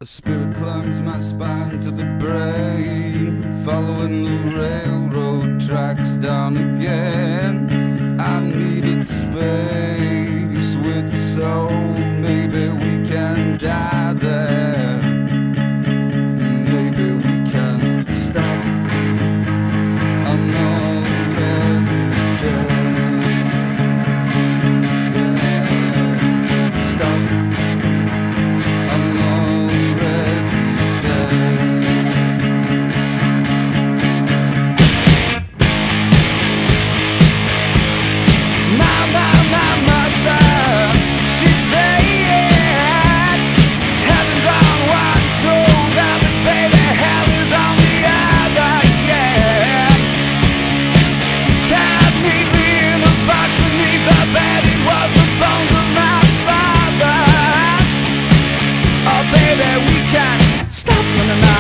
A spirit climbs my spine to the brain, following the railroad tracks down again. I needed space with soul, maybe we can die there. Maybe we can stop. I'm already dead. Yeah. Stop. I'm already dead. My mother, she said, heaven's on one shoulder, but baby, hell is on the other, yeah. Tied neatly in a box beneath the bed, it was the bones of my father. Oh baby, we can stop when the night